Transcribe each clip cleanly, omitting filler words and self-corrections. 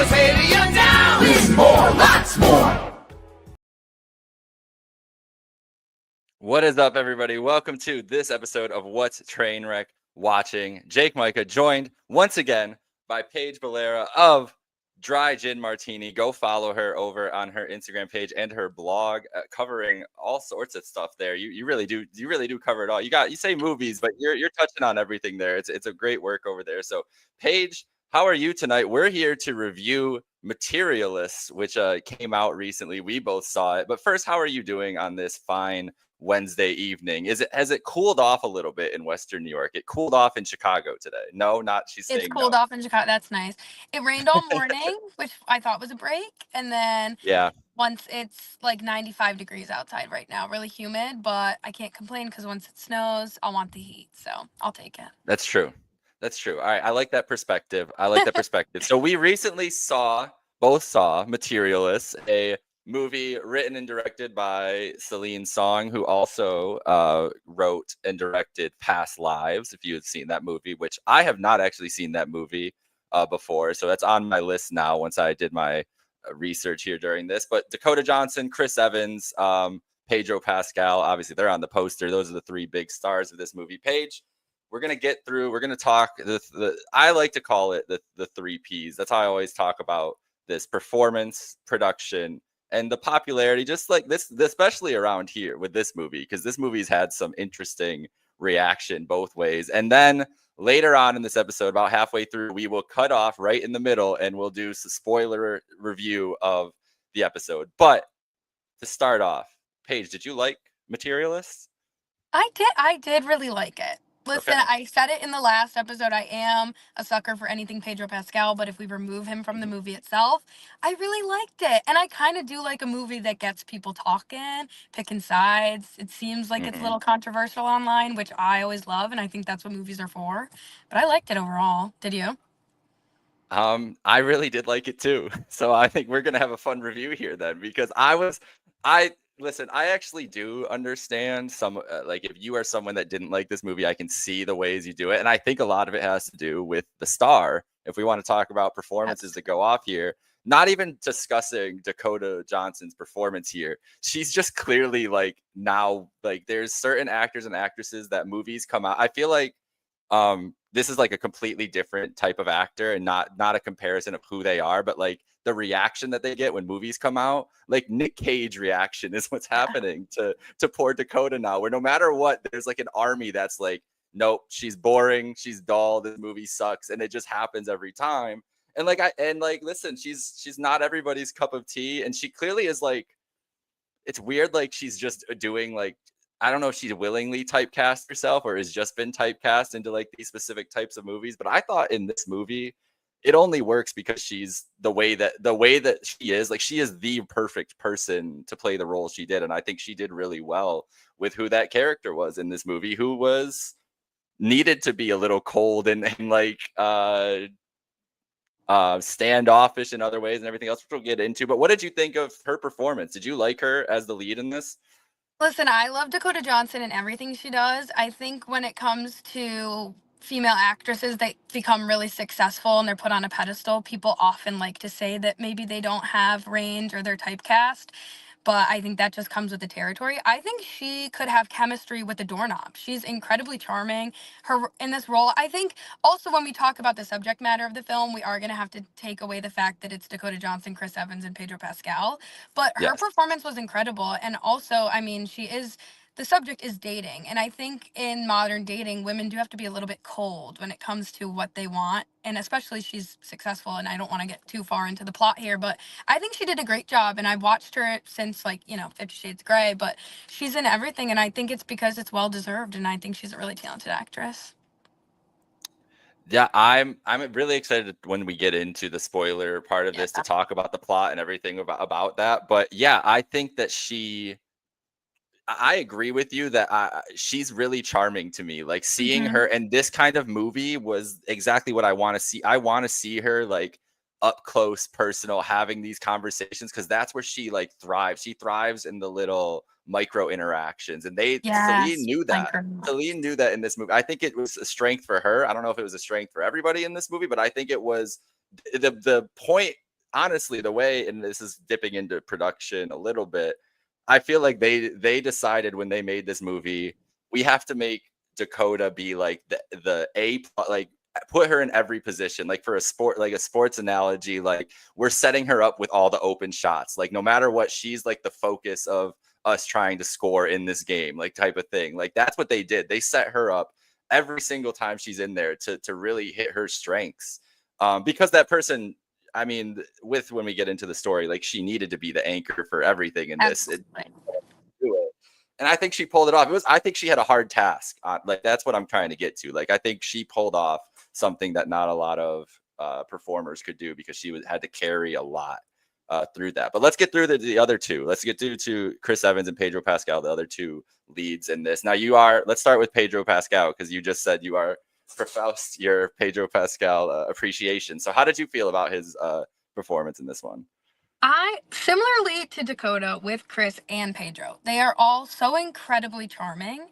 Stadium down. With more, lots more. What is up, everybody? Welcome to this episode of What's Trainwreck Watching. Jake Micah, joined once again by Paige Valera of Dry Gin Martini. Go follow her over on her Instagram page and her blog, covering all sorts of stuff there. You really do cover it all. You say movies, but you're touching on everything there. It's a great work over there. So, Paige, how are you tonight? We're here to review Materialists, which came out recently. We both saw it. But first, how are you doing on this fine Wednesday evening? Has it cooled off a little bit in Western New York? It cooled off in Chicago today. No, not she's saying It's cooled no. off in Chicago. That's nice. It rained all morning, which I thought was a break. And then Yeah, once it's like 95 degrees outside right now, really humid, but I can't complain because once it snows, I'll want the heat. So I'll take it. that's true. That's true. All right, I like that perspective. So we recently both saw Materialists, a movie written and directed by Celine Song, who also wrote and directed Past Lives, if you had seen that movie, which I have not actually seen that movie before. So that's on my list now once I did my research here during this. But Dakota Johnson, Chris Evans, Pedro Pascal, obviously they're on the poster. Those are the three big stars of this movie. Paige, we're going to talk I like to call it the three P's. That's how I always talk about this: performance, production, and the popularity, just like this, especially around here with this movie, because this movie's had some interesting reaction both ways. And then later on in this episode, about halfway through, we will cut off right in the middle and we'll do a spoiler review of the episode. But to start off, Paige, did you like Materialists? I did really like it. Listen, Okay. I said it in the last episode. I am a sucker for anything Pedro Pascal, but if we remove him from the movie itself, I really liked it. And I kind of do like a movie that gets people talking, picking sides. It seems like it's a little controversial online, which I always love, and I think that's what movies are for. But I liked it overall. Did you? I really did like it too. So I think we're gonna have a fun review here then, because listen, I actually do understand some, like, if you are someone that didn't like this movie, I can see the ways you do it. And I think a lot of it has to do with the star. If we want to talk about performances that go off here, not even discussing Dakota Johnson's performance here, she's just clearly like, now, like, there's certain actors and actresses that movies come out. I feel like this is like a completely different type of actor, and not a comparison of who they are, but like the reaction that they get when movies come out. Like Nick Cage reaction is what's happening to poor Dakota now, where no matter what, there's like an army that's like, nope, she's boring, she's dull, this movie sucks, and it just happens every time. And listen, she's not everybody's cup of tea, and she clearly is like, it's weird, like she's just doing, like, I don't know if she's willingly typecast herself or has just been typecast into like these specific types of movies. But I thought in this movie, it only works because she's the way that she is. Like, she is the perfect person to play the role she did. And I think she did really well with who that character was in this movie, who was needed to be a little cold and like standoffish in other ways and everything else, which we'll get into. But what did you think of her performance? Did you like her as the lead in this? Listen, I love Dakota Johnson and everything she does. I think when it comes to female actresses that become really successful and they're put on a pedestal, people often like to say that maybe they don't have range or they're typecast. But I think that just comes with the territory. I think she could have chemistry with the doorknob. She's incredibly charming. Her in this role, I think also when we talk about the subject matter of the film, we are going to have to take away the fact that it's Dakota Johnson, Chris Evans, and Pedro Pascal. But her Yes. performance was incredible. And also, I mean, the subject is dating. And I think in modern dating, women do have to be a little bit cold when it comes to what they want. And especially she's successful. And I don't want to get too far into the plot here, but I think she did a great job. And I've watched her since, like, 50 Shades Grey, but she's in everything. And I think it's because it's well deserved. And I think she's a really talented actress. Yeah, I'm really excited when we get into the spoiler part of this to Yeah. talk about the plot and everything about that. But yeah, I think that I agree with you that she's really charming to me. Like, seeing Hmm. her, and this kind of movie was exactly what I want to see. I want to see her like up close, personal, having these conversations, because that's where she like thrives. She thrives in the little micro interactions, and Yes. Celine knew that in this movie. I think it was a strength for her. I don't know if it was a strength for everybody in this movie, but I think it was the point honestly, the way, and this is dipping into production a little bit, I feel like they decided when they made this movie, we have to make Dakota be like the like put her in every position. Like for a sport, like a sports analogy, like we're setting her up with all the open shots. Like no matter what, she's like the focus of us trying to score in this game, like type of thing. Like that's what they did. They set her up every single time she's in there to really hit her strengths. Because that person, I mean, with when we get into the story, like she needed to be the anchor for everything in this. Absolutely. Do it. And I think she pulled it off. I think she had a hard task. Like that's what I'm trying to get to. Like I think she pulled off something that not a lot of performers could do because she had to carry a lot through that. But let's get through the other two. Let's get through to Chris Evans and Pedro Pascal, the other two leads in this. Now let's start with Pedro Pascal because you just said you are professed your Pedro Pascal appreciation. So how did you feel about his performance in this one? I, similarly to Dakota with Chris and Pedro, they are all so incredibly charming.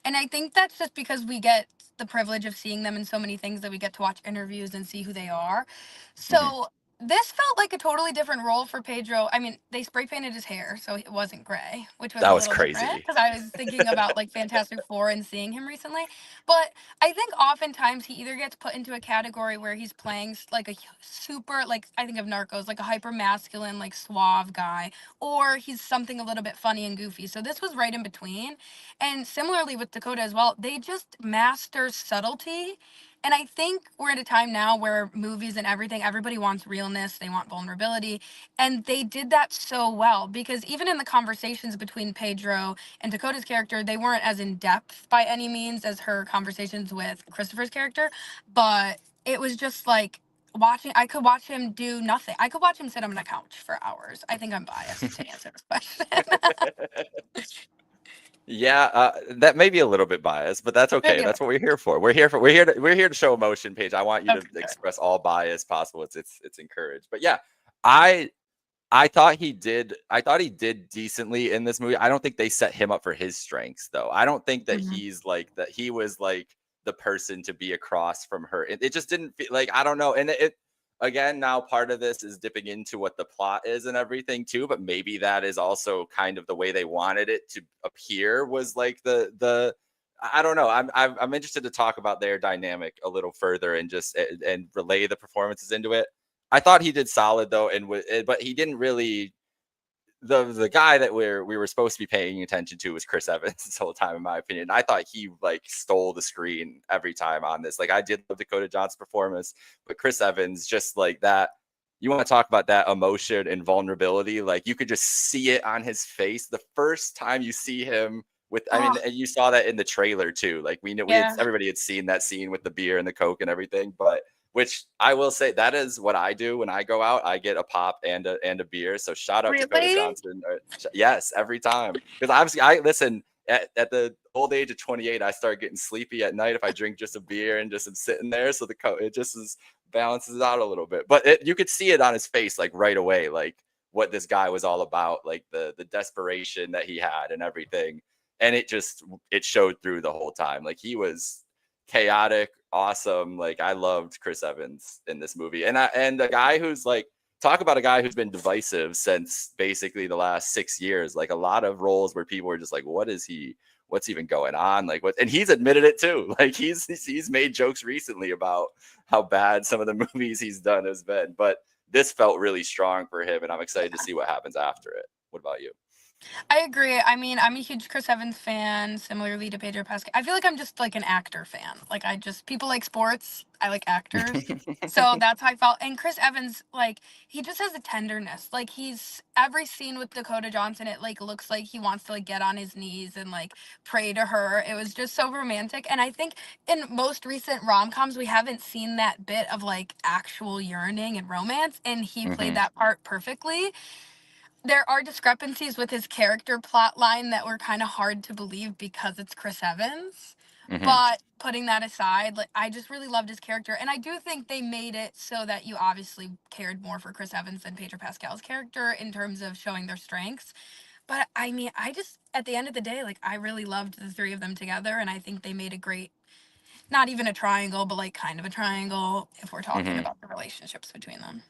And I think that's just because we get the privilege of seeing them in so many things that we get to watch interviews and see who they are. Mhm. So this felt like a totally different role for Pedro. I mean, they spray painted his hair, so it wasn't gray, which was That a was little different crazy. because I was thinking about like Fantastic Four and seeing him recently. But I think oftentimes he either gets put into a category where he's playing like a super, like I think of Narcos, like a hyper masculine, like suave guy, or he's something a little bit funny and goofy. So this was right in between. And similarly with Dakota as well, they just master subtlety. And I think we're at a time now where movies and everything, everybody wants realness, they want vulnerability. And they did that so well because even in the conversations between Pedro and Dakota's character, they weren't as in depth by any means as her conversations with Christopher's character. But it was just like watching, I could watch him do nothing. I could watch him sit on a couch for hours. I think I'm biased to answer this question. Yeah, that may be a little bit biased, but that's okay. Maybe a That's little. what we're here for. We're here to show emotion, Paige. I want you to Okay, good. express all bias possible. It's encouraged. But yeah, I I thought he did decently in this movie. I don't think they set him up for his strengths though. I don't think that Mhm. he was like the person to be across from her. It just didn't feel like, I don't know. And it again, now part of this is dipping into what the plot is and everything too, but maybe that is also kind of the way they wanted it to appear, was like the I don't know. I'm interested to talk about their dynamic a little further and just and relay the performances into it. I thought he did solid though, but he didn't really. The guy that we were supposed to be paying attention to was Chris Evans this whole time, in my opinion. I thought he like stole the screen every time on this. Like I did love Dakota Johnson's performance, but Chris Evans just like that. You want to talk about that emotion and vulnerability? Like you could just see it on his face the first time you see him with. I mean, Oh, and you saw that in the trailer too. Like we knew yeah. everybody had seen that scene with the beer and the Coke and everything, but which I will say that is what I do when I go out. I get a pop and a beer. So shout out Dakota Really? Johnson. Yes, every time, because I listen at the old age of 28. I start getting sleepy at night if I drink just a beer and just am sitting there. So it just balances out a little bit. But you could see it on his face like right away, like what this guy was all about, like the desperation that he had and everything. And it showed through the whole time. Like he was chaotic, awesome. Like I loved Chris Evans in this movie, and a guy who's like, talk about a guy who's been divisive since basically the last 6 years. Like a lot of roles where people were just like, what is he? What's even going on? Like what? And he's admitted it too. Like he's made jokes recently about how bad some of the movies he's done has been. But this felt really strong for him, and I'm excited to see what happens after it. What about you? I agree. I mean, I'm a huge Chris Evans fan, similarly to Pedro Pascal. I feel like I'm just like an actor fan. Like I just people like sports, I like actors. So that's how I felt. And Chris Evans, like he just has a tenderness. Like he's every scene with Dakota Johnson, it like looks like he wants to like get on his knees and like pray to her. It was just so romantic. And I think in most recent rom-coms we haven't seen that bit of like actual yearning and romance, and he played Hmm. that part perfectly. There are discrepancies with his character plot line that were kind of hard to believe because it's Chris Evans. Hmm. But putting that aside, like I just really loved his character, and I do think they made it so that you obviously cared more for Chris Evans than Pedro Pascal's character in terms of showing their strengths. But I mean, I just at the end of the day, like I really loved the three of them together, and I think they made a great, not even a triangle, but like kind of a triangle if we're talking Hmm. about the relationships between them.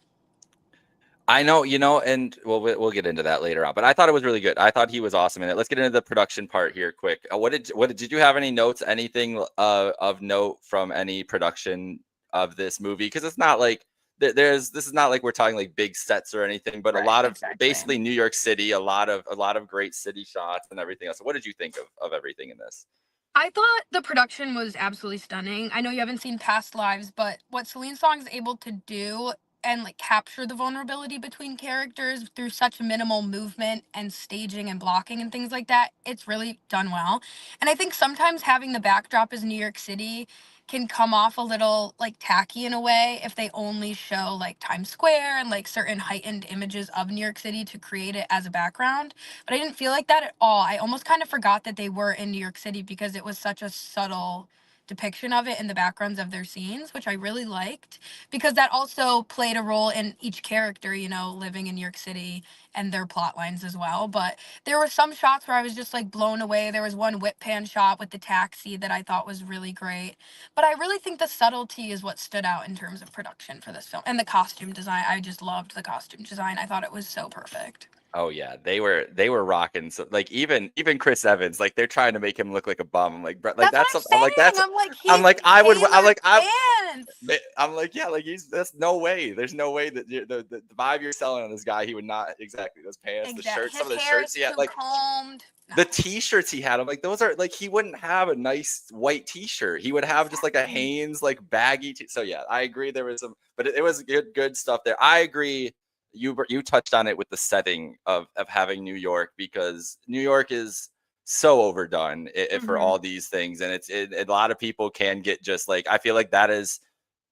I know, and we'll get into that later on. But I thought it was really good. I thought he was awesome in it. Let's get into the production part here, quick. Did you have any notes? Anything of note from any production of this movie? Because it's not like this is not like we're talking like big sets or anything, but a Right, lot of exactly. basically New York City, a lot of great city shots and everything else. So what did you think of everything in this? I thought the production was absolutely stunning. I know you haven't seen Past Lives, but what Celine Song is able to do and like capture the vulnerability between characters through such minimal movement and staging and blocking and things like that, it's really done well. And I think sometimes having the backdrop as New York City can come off a little like tacky in a way if they only show like Times Square and like certain heightened images of New York City to create it as a background. But I didn't feel like that at all. I almost kind of forgot that they were in New York City because it was such a subtle depiction of it in the backgrounds of their scenes, which I really liked because that also played a role in each character, living in New York City and their plot lines as well. But there were some shots where I was just like blown away. There was one whip pan shot with the taxi that I thought was really great. But I really think the subtlety is what stood out in terms of production for this film. And the costume design. I just loved the costume design. I thought it was so perfect. Oh yeah, they were rocking. So like even Chris Evans, like they're trying to make him look like a bum. I'm like, bro, like That's what that's I'm I'm like saying. that's I'm like, I'm he like I would I'm tailored like pants. I'm like, yeah, like that's no way. There's no way that the vibe you're selling on this guy, he would not exactly those pants, the Exactly. shirts, some His of the hair shirts is he had, too like combed. No. the t-shirts he had. I'm like, those are like he wouldn't have a nice white t-shirt. He would have just like a Exactly. Hanes like baggy. So yeah, I agree. There was some, but it was good stuff there. I agree. You touched on it with the setting of having New York because New York is so overdone for Hmm. all these things, and a lot of people can get just like I feel like that is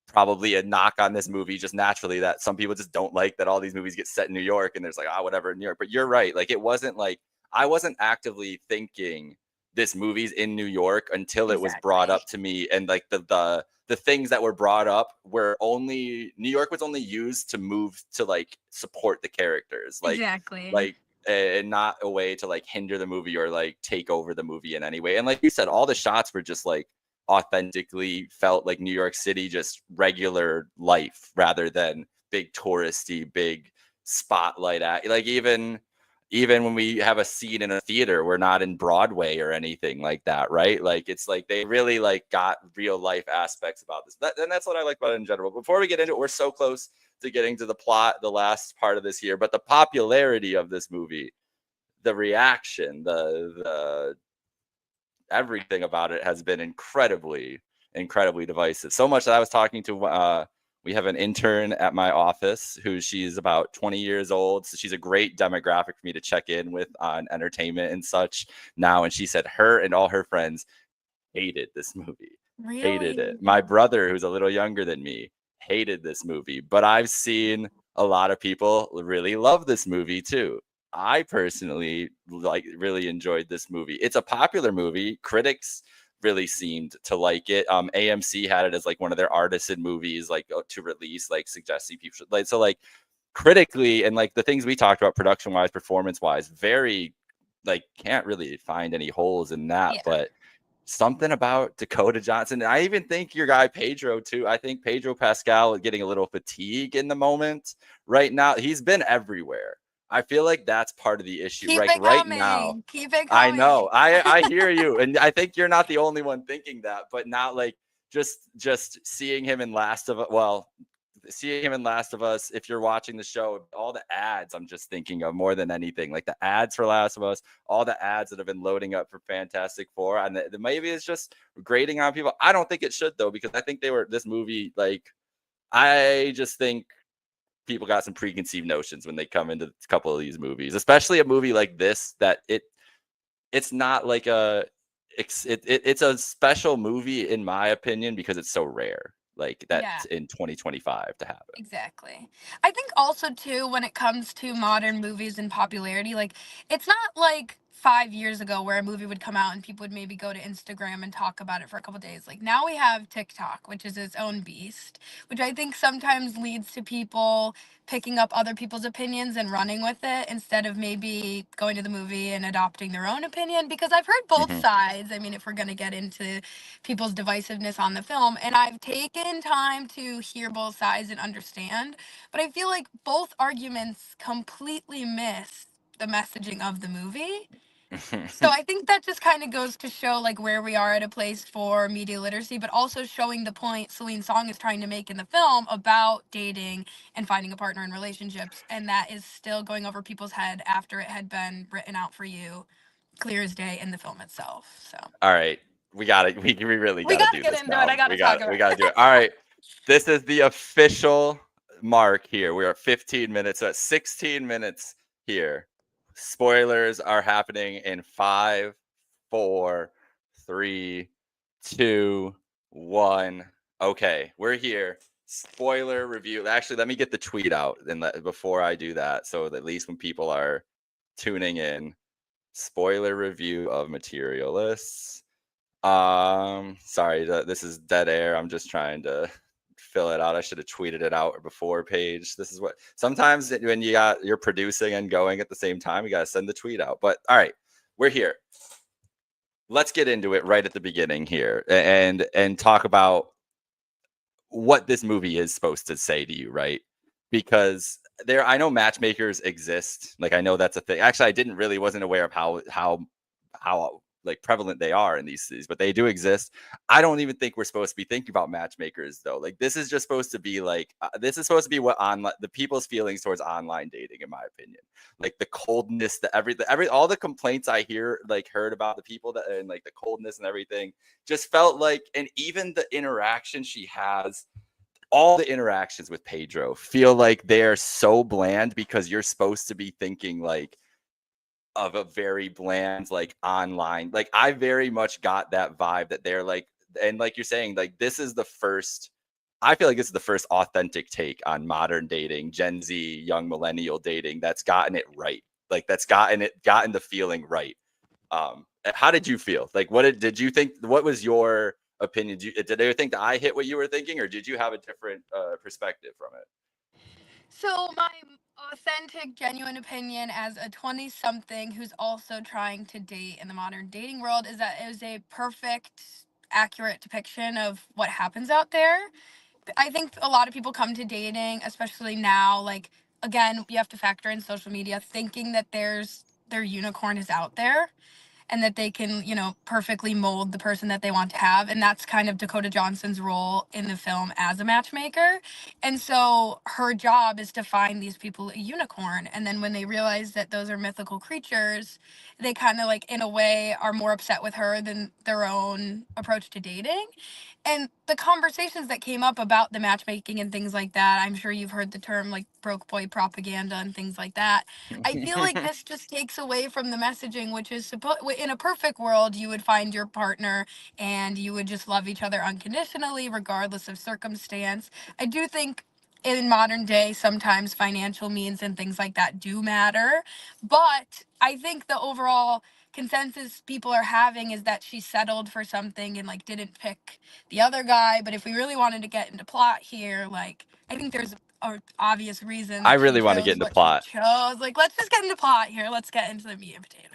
probably a knock on this movie just naturally that some people just don't like that all these movies get set in New York and there's like whatever in New York. But you're right, like it wasn't like I wasn't actively thinking this movie's in New York until it was brought Exactly. up to me, and like the things that were brought up were only New York was only used to move to like support the characters, Exactly. like and not a way to like hinder the movie or like take over the movie in any way. And like you said, all the shots were just like authentically felt like New York City, just regular life rather than big touristy, big spotlight act. Like even when we have a scene in a theater, we're not in Broadway or anything like that, right? Like it's like they really like got real life aspects about this. And that's what I like about it in general. Before we get into it, we're so close to getting to the plot, the last part of this here, but the popularity of this movie, the reaction, the everything about it has been incredibly divisive. So much that I was talking to we have an intern at my office who she's about 20 years old. So she's a great demographic for me to check in with on entertainment and such now. And she said her and all her friends hated this movie. Hated it. Really? My brother, who's a little younger than me, hated this movie. But I've seen a lot of people really love this movie too. I personally like really enjoyed this movie. It's a popular movie. Critics really seemed to like it. AMC had it as like one of their artisan movies, like to release, like suggesting people should like so like critically and like the things we talked about production wise, performance wise, very like can't really find any holes in that. Yeah. But something about Dakota Johnson. I even think your guy Pedro too. I think Pedro Pascal is getting a little fatigue in the moment right now. He's been everywhere. I feel like that's part of the issue. Keep Like it right now, coming. Keep it I coming. know. I hear you, and I think you're not the only one thinking that. But not like just seeing him in Last of Us. Well, seeing him in Last of Us, if you're watching the show, all the ads I'm just thinking of more than anything, like the ads for Last of Us, all the ads that have been loading up for Fantastic Four, and maybe it's just grading on people. I don't think it should though, because I think this movie, like I just think people got some preconceived notions when they come into a couple of these movies, especially a movie like this that it's not like it's a special movie in my opinion because it's so rare like that Yeah. in 2025 to happen. Exactly. I think also too when it comes to modern movies and popularity, like it's not like 5 years ago where a movie would come out and people would maybe go to Instagram and talk about it for a couple days. Like now we have TikTok, which is its own beast, which I think sometimes leads to people picking up other people's opinions and running with it instead of maybe going to the movie and adopting their own opinion. Because I've heard both Mhm. sides. I mean, if we're going to get into people's divisiveness on the film, and I've taken time to hear both sides and understand, but I feel like both arguments completely miss the messaging of the movie. So I think that just kind of goes to show like where we are at a place for media literacy, but also showing the point Celine Song is trying to make in the film about dating and finding a partner in relationships, and that is still going over people's head after it had been written out for you, clear as day in the film itself. So All right, we got it. We really we got to got to do get this into it. now. I got to talk We about got to it. do it. All right, this is the official mark here. We are at 15 minutes. So at 16 minutes here, spoilers are happening in 5, 4, 3, 2, 1. Okay, we're here. Spoiler review. Actually, let me get the tweet out before I do that, so that at least when people are tuning in, spoiler review of Materialists. Sorry, this is dead air. I'm just trying to fill it out. I should have tweeted it out before, Paige. This is what sometimes when you're producing and going at the same time, you got to send the tweet out. But all right, we're here. Let's get into it right at the beginning here and talk about what this movie is supposed to say to you, right? Because I know matchmakers exist. Like I know that's a thing. Actually, wasn't aware of how like prevalent they are in these cities, but they do exist. I don't even think we're supposed to be thinking about matchmakers though. Like this is just supposed to be like this is supposed to be what online the people's feelings towards online dating, in my opinion. Like the coldness, all the complaints I heard about the people that and like the coldness and everything just felt like, and even the interaction she has, all the interactions with Pedro feel like they're so bland because you're supposed to be thinking like of a very bland like online, like I very much got that vibe that they're like, and like you're saying, like I feel like this is the first authentic take on modern dating, Gen Z, young millennial dating that's gotten it right, like that's gotten the feeling right. How did you feel? Like did you think, what was your opinion? Did you think that I hit what you were thinking, or did you have a different perspective from it? So my authentic, genuine opinion as a 20-something who's also trying to date in the modern dating world is that it was a perfect, accurate depiction of what happens out there. I think a lot of people come to dating, especially now, like again, you have to factor in social media, thinking that their unicorn is out there and that they can, perfectly mold the person that they want to have. And that's kind of Dakota Johnson's role in the film as a matchmaker. And so her job is to find these people a unicorn. And then when they realize that those are mythical creatures, they kind of like, in a way, are more upset with her than their own approach to dating. And the conversations that came up about the matchmaking and things like that, I'm sure you've heard the term like broke boy propaganda and things like that. I feel like this just takes away from the messaging, which is in a perfect world, you would find your partner and you would just love each other unconditionally, regardless of circumstance. I do think in modern day, sometimes financial means and things like that do matter. But I think the overall consensus people are having is that she settled for something and like didn't pick the other guy. But if we really wanted to get into plot here, like I think there's an obvious reason I that she really want to get chose into what she plot. chose. Like, let's just get into plot here. Let's get into the meat and potatoes.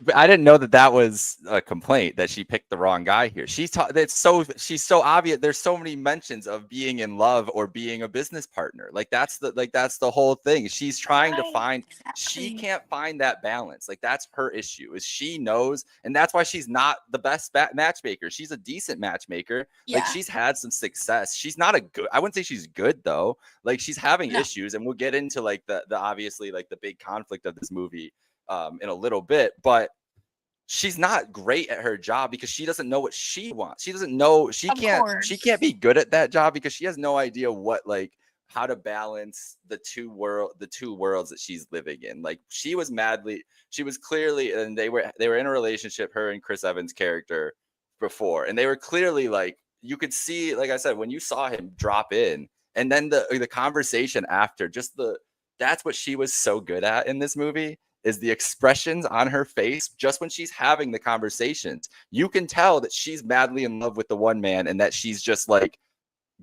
But I didn't know that was a complaint, that she picked the wrong guy here. She's so obvious. There's so many mentions of being in love or being a business partner. Like that's the whole thing. She's trying to Right, find, she exactly. can't find that balance. Like that's her issue, is she knows, and that's why she's not the best matchmaker. She's a decent matchmaker. Like Yeah. she's had some success. She's not I wouldn't say she's good though. Like she's having No. issues, and we'll get into like the obviously like the big conflict of this movie in a little bit, but she's not great at her job because she doesn't know what she wants. She doesn't know, Of she can't course. be good at that job because she has no idea how to balance the two worlds that she's living in. Like she was clearly, and they were in a relationship, her and Chris Evans' character, before, and they were clearly like, you could see, like I said, when you saw him drop in, and then the conversation after, that's what she was so good at in this movie, is the expressions on her face just when she's having the conversations. You can tell that she's madly in love with the one man and that she's just like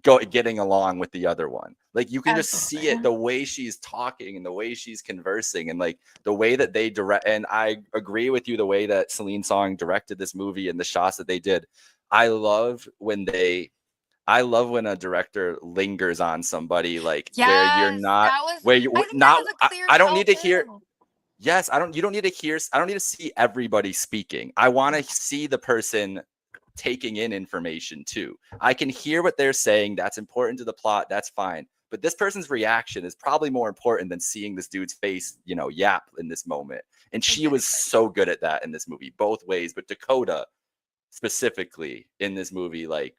getting along with the other one. Like you can just see it, the way she's talking and the way she's conversing and like the way that they direct. And I agree with you, the way that Celine Song directed this movie and the shots that they did. I love when a director lingers on somebody, like where you're Yes, not, that was. where you I think not, that was a clear I don't tell need to hear. too. Yes, you don't need to hear, I don't need to see everybody speaking. I want to see the person taking in information too. I can hear what they're saying. That's important to the plot. That's fine. But this person's reaction is probably more important than seeing this dude's face, yap in this moment. And she was so good at that in this movie, both ways. But Dakota specifically in this movie, like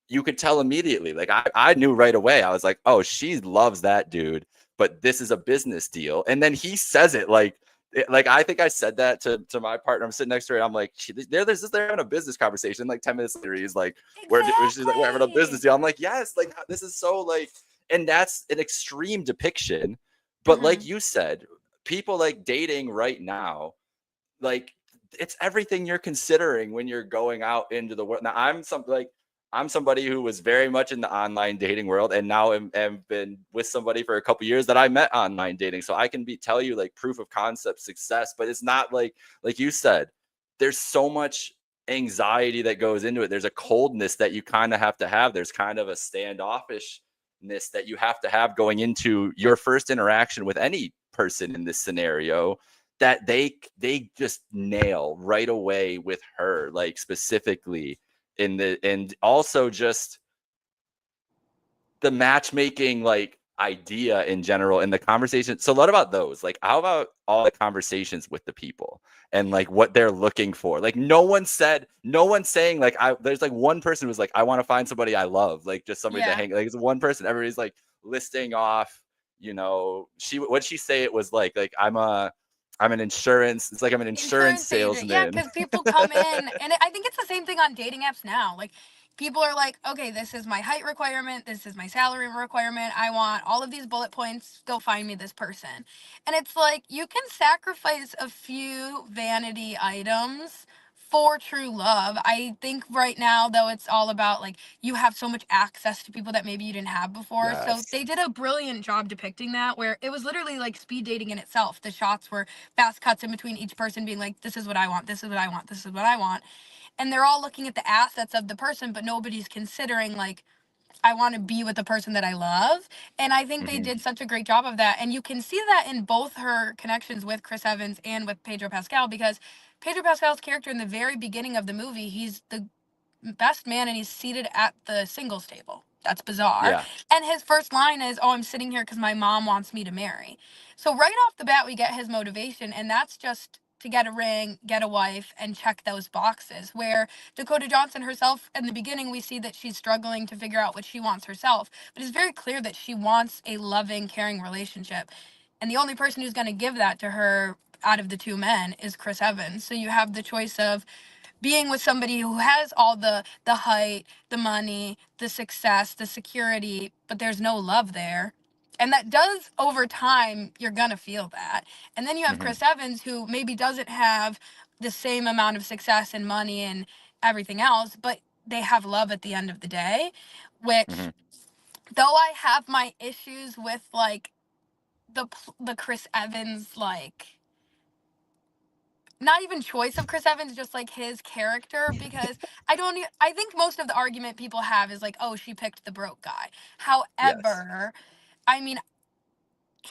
you could tell immediately. Like I knew right away. I was like, oh, she loves that dude, but this is a business deal. And then he says it like I think I said that to my partner. I'm sitting next to her. And I'm like, they're having a business conversation. Like 10 minutes later, he's like, she's like, we're having a business deal. I'm like, yes, like this is so like, and that's an extreme depiction. But like you said, people like dating right now, like it's everything you're considering when you're going out into the world. Now I'm somebody who was very much in the online dating world and now am been with somebody for a couple years that I met online dating. So I can tell you like proof of concept success, but it's not like you said, there's so much anxiety that goes into it. There's a coldness that you kind of have to have. There's kind of a standoffishness that you have to have going into your first interaction with any person in this scenario that they just nail right away with her, like specifically and also just the matchmaking like idea in general and the conversation. So what about those? Like how about all the conversations with the people and like what they're looking for? Like no one's saying like there's like one person who's like, I want to find somebody I love, like just somebody to hang, like it's one person. Everybody's like listing off, what'd she say it was like I'm an insurance. It's like I'm an insurance salesman. Yeah, because people come in, and I think it's the same thing on dating apps now. Like, people are like, okay, this is my height requirement, this is my salary requirement. I want all of these bullet points. Go find me this person. And it's like you can sacrifice a few vanity items for true love. I think right now though it's all about like you have so much access to people that maybe you didn't have before. So Yes. they did a brilliant job depicting that where it was literally like speed dating in itself. The shots were fast cuts in between each person being like, this is what I want, this is what I want, this is what I want. And they're all looking at the assets of the person, but nobody's considering like, I want to be with the person that I love. And I think they did such a great job of that. And you can see that in both her connections with Chris Evans and with Pedro Pascal, because Pedro Pascal's character in the very beginning of the movie, he's the best man and he's seated at the singles table. That's bizarre. Yeah. And his first line is, oh, I'm sitting here because my mom wants me to marry. So right off the bat, we get his motivation, and that's just to get a ring, get a wife, and check those boxes. Where Dakota Johnson herself, in the beginning, we see that she's struggling to figure out what she wants herself. But it's very clear that she wants a loving, caring relationship. And the only person who's going to give that to her out of the two men is Chris Evans. So you have the choice of being with somebody who has all the height, the money, the success, the security, but there's no love there. And that does, over time, you're gonna feel that. And then you have Chris Evans, who maybe doesn't have the same amount of success and money and everything else, but they have love at the end of the day. Which, though I have my issues with like the Chris Evans, like, not even choice of Chris Evans, just like his character, because I think most of the argument people have is like, oh, she picked the broke guy. Yes. However, I mean,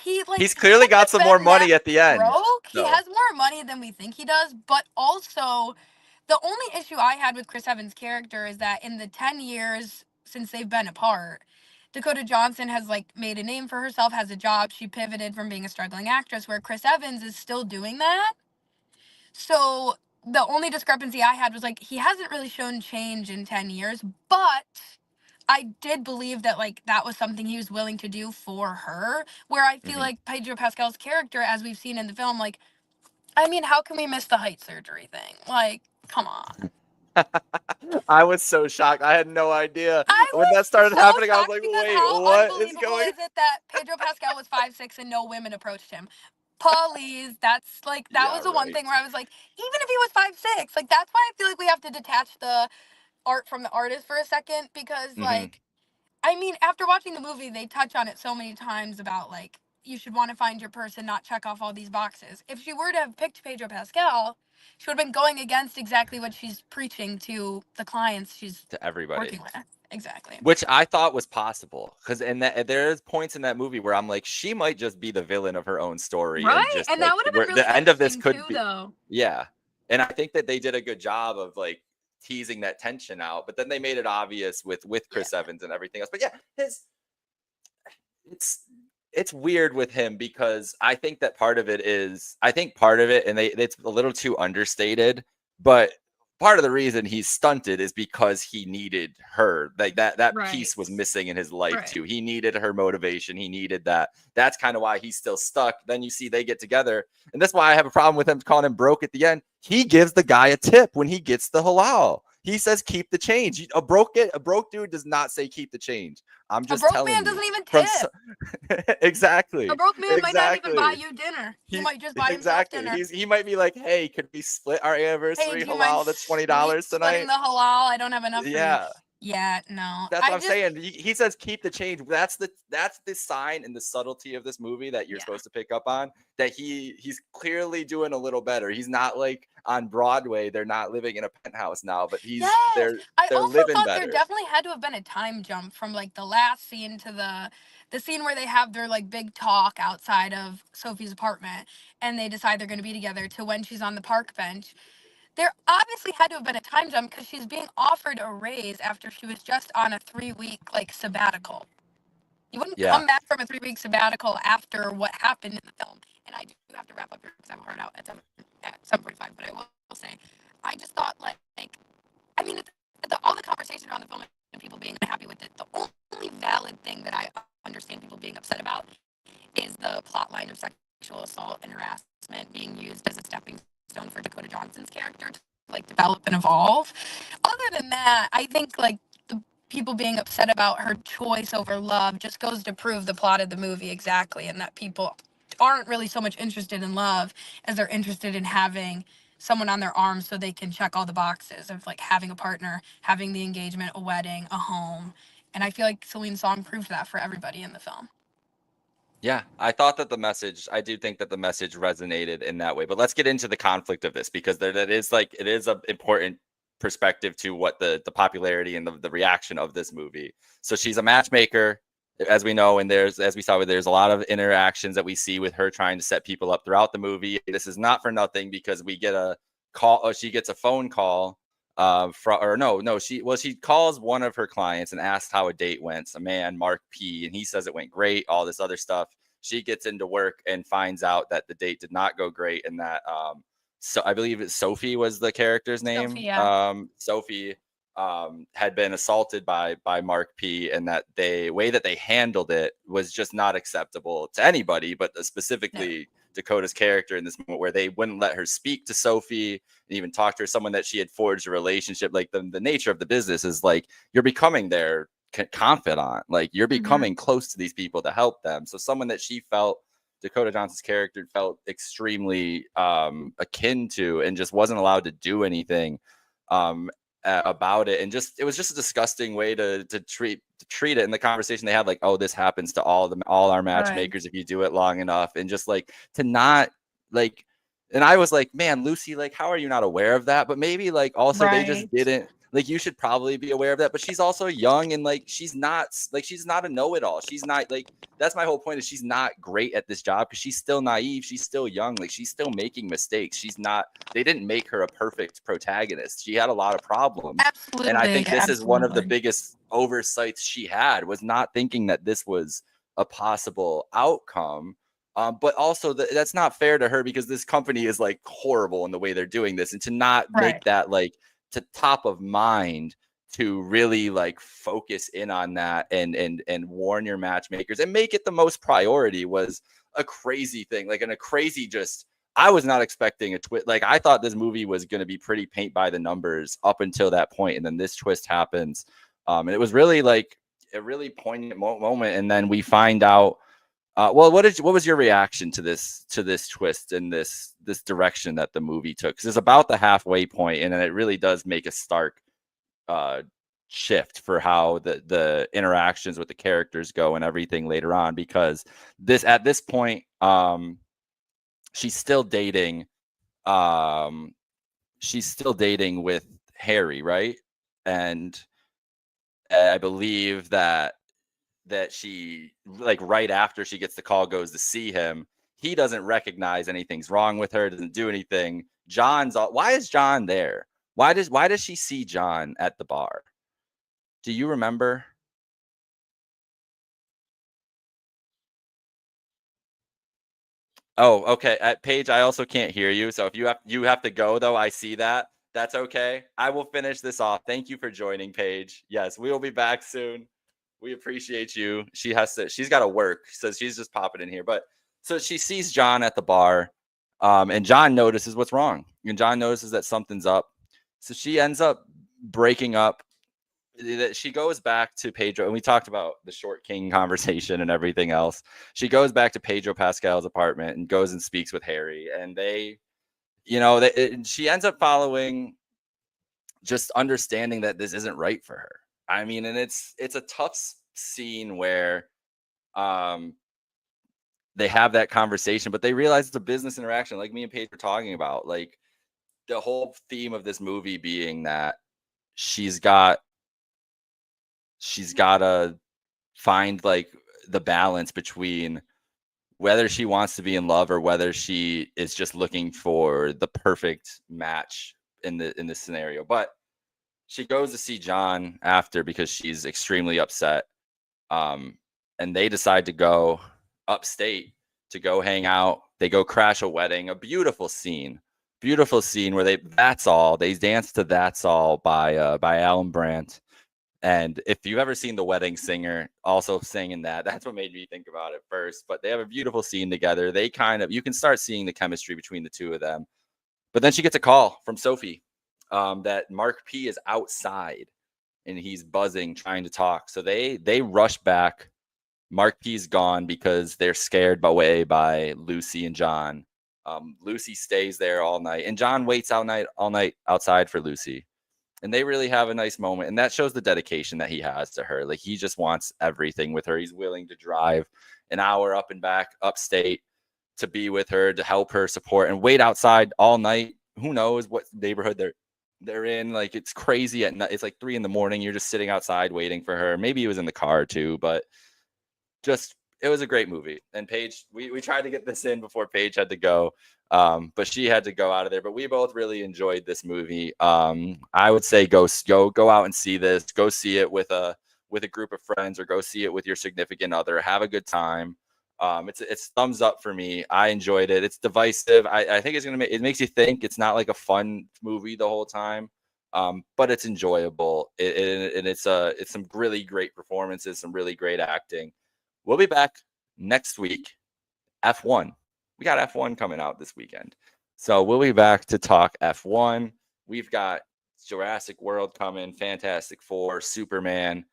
He's clearly got some more money at the end. broke. He So has more money than we think he does, but also the only issue I had with Chris Evans' character is that in the 10 years since they've been apart, Dakota Johnson has like made a name for herself, has a job. She pivoted from being a struggling actress, where Chris Evans is still doing that. So the only discrepancy I had was like he hasn't really shown change in 10 years, but I did believe that like that was something he was willing to do for her, where I feel like Pedro Pascal's character, as we've seen in the film, like, I mean, how can we miss the height surgery thing? Like, come on. I was so shocked. I had no idea I when was that started so happening. I was shocked like, because wait, how what is unbelievable going is it that Pedro Pascal was 5'6" and no women approached him? Please, that's like that Yeah, was the one right. thing where I was like, even if he was 5'6", like that's why I feel like we have to detach the art from the artist for a second because Hmm. like I mean, after watching the movie, they touch on it so many times about like you should want to find your person, not check off all these boxes. If she were to have picked Pedro Pascal, she would have been going against exactly what she's preaching to the clients she's To everybody. working with. Exactly. Which I thought was possible, because in that there's points in that movie where I'm like, she might just be the villain of her own story, and Right? just And like that would have where been really the end of this interesting could too, be, though. yeah. And I think that they did a good job of like teasing that tension out, but then they made it obvious with Yeah. Chris Evans and everything else. But yeah, his it's it's weird with him because I think that part of it is I think part of it, and it's a little too understated, but part of the reason he's stunted is because he needed her. Like that Right. piece was missing in his life Right. too. He needed her motivation. He needed that. That's kind of why he's still stuck. Then you see they get together, and that's why I have a problem with him calling him broke at the end. He gives the guy a tip when he gets the halal. He says keep the change. A broke dude does not say keep the change. I'm A just broke telling man you doesn't even from tip. A exactly, broke man might not even buy exactly. you dinner. He He might just buy himself exactly. dinner. He might be like, hey, could we split our Hey, anniversary do you mind halal to $20 splitting tonight? the halal? I don't have enough for you. Yeah. Yeah, no. That's what I I'm just saying. He says keep the change. That's the sign and the subtlety of this movie that you're yeah. supposed to pick up on. That he's clearly doing a little better. He's not like on Broadway. They're not living in a penthouse now, but Yes. I they're also living thought there better. definitely had to have been a time jump from like the last scene to the scene where they have their like big talk outside of Sophie's apartment and they decide they're going to be together to when she's on the park bench. There obviously had to have been a time jump because she's being offered a raise after she was just on a 3-week like sabbatical. You wouldn't Yeah. come back from a 3-week sabbatical after what happened in the film. And I do have to wrap up here because I have a hard out at 7:45, but I will say, I just thought like I mean, all the conversation around the film and people being unhappy with it, the only valid thing that I understand people being upset about is the plot line of sexual assault and harassment being used as a stepping stone for Dakota Johnson's character to like develop and evolve. Other than that, I think like the people being upset about her choice over love just goes to prove the plot of the movie exactly, and that people aren't really so much interested in love as they're interested in having someone on their arm so they can check all the boxes of like having a partner, having the engagement, a wedding, a home. And I feel like Celine's song proved that for everybody in the film. Yeah, I do think that the message resonated in that way. But let's get into the conflict of this because that is like it is an important perspective to what the popularity and the reaction of this movie. So she's a matchmaker, as we know, and as we saw, there's a lot of interactions that we see with her trying to set people up throughout the movie. This is not for nothing because we get a call, she gets a phone call she calls one of her clients and asks how a date went, a man, Mark P, and he says it went great, all this other stuff. She gets into work and finds out that the date did not go great, and that so I believe Sophie was the character's name. Sophia. Sophie had been assaulted by Mark P, and that way that they handled it was just not acceptable to anybody, but specifically Dakota's character in this moment, where they wouldn't let her speak to Sophie and even talk to her, someone that she had forged a relationship. Like the nature of the business is like you're becoming their confidant, like you're becoming close to these people to help them. So someone that she felt, Dakota Johnson's character felt extremely akin to, and just wasn't allowed to do anything about it. And just it was just a disgusting way to treat it. In the conversation they had, like, oh, this happens to all our matchmakers if you do it long enough, and just like to not like. And I was like, man, Lucy, like, how are you not aware of that? But maybe like also they just didn't. Like, you should probably be aware of that. But she's also young, and like she's not a know-it-all. She's not like, that's my whole point, is she's not great at this job because she's still naive. She's still young. Like, she's still making mistakes. She's not, they didn't make her a perfect protagonist. She had a lot of problems. Absolutely. And I think this is one of the biggest oversights she had, was not thinking that this was a possible outcome. But also that's not fair to her, because this company is like horrible in the way they're doing this, and to not make that like to top of mind, to really like focus in on that and warn your matchmakers and make it the most priority, was a crazy thing. Like, and a crazy, just, I was not expecting a twist. Like, I thought this movie was going to be pretty paint by the numbers up until that point, and then this twist happens. And it was really like a really poignant moment, and then we find out Well, what was your reaction to this twist and this direction that the movie took? Because it's about the halfway point, and then it really does make a stark uh, shift for how the interactions with the characters go and everything later on. Because at this point, she's still dating. She's still dating with Harry, right? And I believe that she, like, right after she gets the call, goes to see him. He doesn't recognize anything's wrong with her, doesn't do anything. Why is John there? Why does she see John at the bar? Do you remember? Oh, okay. At Paige, I also can't hear you. So if you have to go though, I see that. That's okay. I will finish this off. Thank you for joining, Paige. Yes, we will be back soon. We appreciate you. She's got to work, so she's just popping in here. But so she sees John at the bar, and John notices what's wrong. And John notices that something's up. So she ends up breaking up. She goes back to Pedro, and we talked about the short king conversation and everything else. She goes back to Pedro Pascal's apartment and goes and speaks with Harry, and she ends up following, just understanding that this isn't right for her. I mean, and it's a tough scene where they have that conversation, but they realize it's a business interaction, like me and Paige were talking about. Like, the whole theme of this movie being that she's got to find, like, the balance between whether she wants to be in love or whether she is just looking for the perfect match in this scenario. But she goes to see John after because she's extremely upset. And they decide to go upstate to go hang out. They go crash a wedding, a beautiful scene where That's All. They dance to That's All by Alan Brandt. And if you've ever seen The Wedding Singer also singing that's what made me think about it first. But they have a beautiful scene together. They you can start seeing the chemistry between the two of them. But then she gets a call from Sophie that Mark P is outside and he's buzzing, trying to talk. So they rush back. Mark P's gone because they're scared away by Lucy and John. Lucy stays there all night, and John waits all night outside for Lucy. And they really have a nice moment, and that shows the dedication that he has to her. Like, he just wants everything with her. He's willing to drive an hour up and back upstate to be with her, to help her, support, and wait outside all night. Who knows what neighborhood they're in? Like, it's crazy at night. It's like 3 a.m. You're just sitting outside waiting for her. Maybe he was in the car too, but it was a great movie. And Paige, we tried to get this in before Paige had to go, but she had to go out of there. But we both really enjoyed this movie. I would say go out and see this. Go see it with a group of friends, or go see it with your significant other. Have a good time. It's thumbs up for me. I enjoyed it. It's divisive. I think it makes you think. It's not like a fun movie the whole time, but it's enjoyable. It's some really great performances, some really great acting. We'll be back next week. F1. We got F1 coming out this weekend. So we'll be back to talk F1. We've got Jurassic World coming, Fantastic Four, Superman,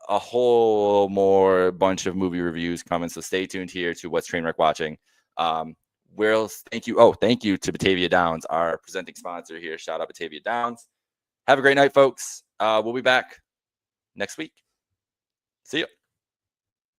a whole more bunch of movie reviews coming. So stay tuned here to What's Trainwreck Watching. Thank you to Batavia Downs, our presenting sponsor here. Shout out Batavia Downs. Have a great night, folks. We'll be back next week. See you.